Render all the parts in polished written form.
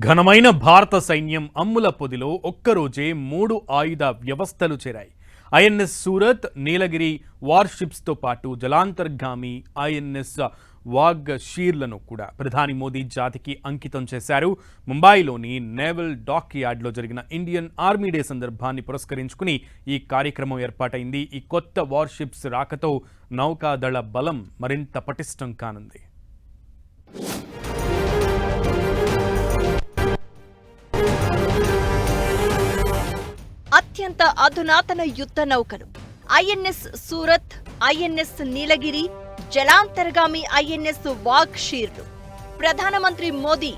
ఘనమైన భారత సైన్యం అమ్ముల పొదిలో ఒక్కరోజే 3 ఆయుధ వ్యవస్థలు చేరాయి. ఐఎన్ఎస్ సూరత్, నీలగిరి వార్షిప్స్తో పాటు జలాంతర్గామి ఐఎన్ఎస్ వాగ్ షీర్లను కూడా ప్రధాని మోదీ జాతికి అంకితం చేశారు. ముంబైలోని నేవల్ డాక్ యార్డ్లో జరిగిన ఇండియన్ ఆర్మీ డే సందర్భాన్ని పురస్కరించుకుని ఈ కార్యక్రమం ఏర్పాటైంది. ఈ కొత్త వార్షిప్స్ రాకతో నౌకాదళ బలం మరింత పటిష్టం కానుంది. అత్యంత అధునాతన యుద్ధ నౌకలు ఐఎన్ఎస్ సూరత్, ఐఎన్ఎస్ నీలగిరి, జలాంతర్గామి ఐఎన్ఎస్ వాగ్ షీర్లు. ప్రధానమంత్రి మోదీ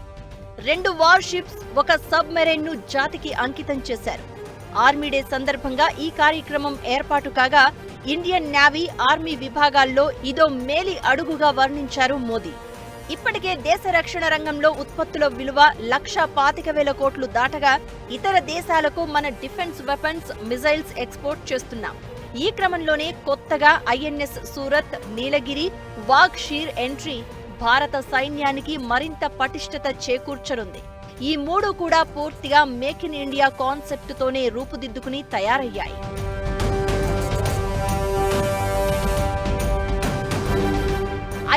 2 వార్షిప్స్, 1 సబ్మెరైన్ ను జాతికి అంకితం చేశారు. ఆర్మీ డే సందర్భంగా ఈ కార్యక్రమం ఏర్పాటు కాగా ఇండియన్ నేవీ, ఆర్మీ విభాగాల్లో ఇదో మేలి అడుగుగా వర్ణించారు మోదీ. ఇప్పటికే దేశ రక్షణ రంగంలో ఉత్పత్తుల విలువ 1,25,000 కోట్లు దాటగా ఇతర దేశాలకు మన డిఫెన్స్ వెపన్స్, మిజైల్స్ ఎక్స్పోర్ట్ చేస్తున్నాం. ఈ క్రమంలోనే కొత్తగా ఐఎన్ఎస్ సూరత్, నీలగిరి, వాగ్ షీర్ ఎంట్రీ భారత సైన్యానికి మరింత పటిష్టత చేకూర్చనుంది. ఈ 3 కూడా పూర్తిగా మేక్ ఇన్ ఇండియా కాన్సెప్ట్ తోనే రూపుదిద్దుకుని తయారయ్యాయి.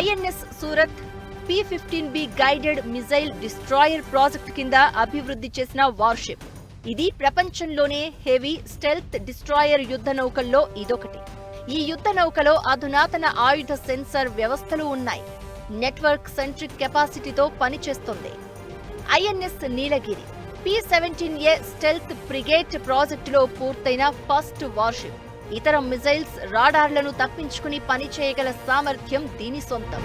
INS Surat P-15B guided missile destroyer project కింద అభివృద్ధి చేసిన వార్షిప్. ఇది ప్రపంచంలోనే హెవీ స్టెల్త్ డిస్ట్రాయర్ యుద్ధ నౌకల్లో ఇదొకటి. ఈ యుద్ధ నౌకలో అధునాతన ఆయుధ సెన్సార్ వ్యవస్థలు ఉన్నాయి. నెట్వర్క్ సెంట్రిక్ కెపాసిటీతో పనిచేస్తుంది. ఐఎన్ఎస్ నీలగిరి P-17A స్టెల్త్ ఫ్రిగేట్ ప్రాజెక్టులో పూర్తయిన ఫస్ట్ వార్షిప్. ఇతర మిజైల్స్, రాడార్లను తప్పించుకుని పనిచేయగల సామర్థ్యం దీని సొంతం.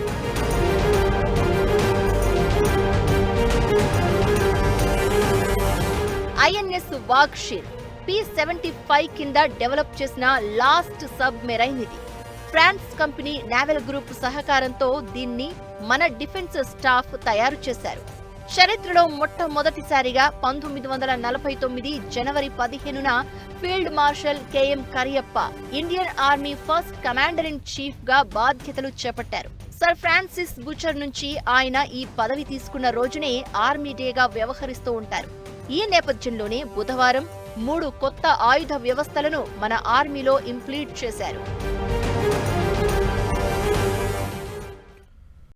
ఐఎన్ఎస్ వాగ్ షీర్ P-75 కింద డెవలప్ చేసిన లాస్ట్ సబ్ మెరైన్ ఇది. ఫ్రాన్స్ కంపెనీ నేవల్ గ్రూప్ సహకారంతో దీన్ని మన డిఫెన్స్ స్టాఫ్ తయారు చేశారు. చరిత్రలో మొట్టమొదటిసారిగా 1949 జనవరి 15న field marshal KM Cariappa Indian Army first commander in chief గా బాధ్యతలు చేపట్టారు. సర్ ఫ్రాన్సిస్ బుచర్ నుంచి ఆయన ఈ పదవి తీసుకున్న రోజునే ఆర్మీ డేగా వ్యవహరిస్తూ ఉంటారు. ఈ నేపథ్యంలోనే బుధవారం 3 కొత్త ఆయుధ వ్యవస్థలను మన ఆర్మీలో ఇంప్లీట్ చేశారు.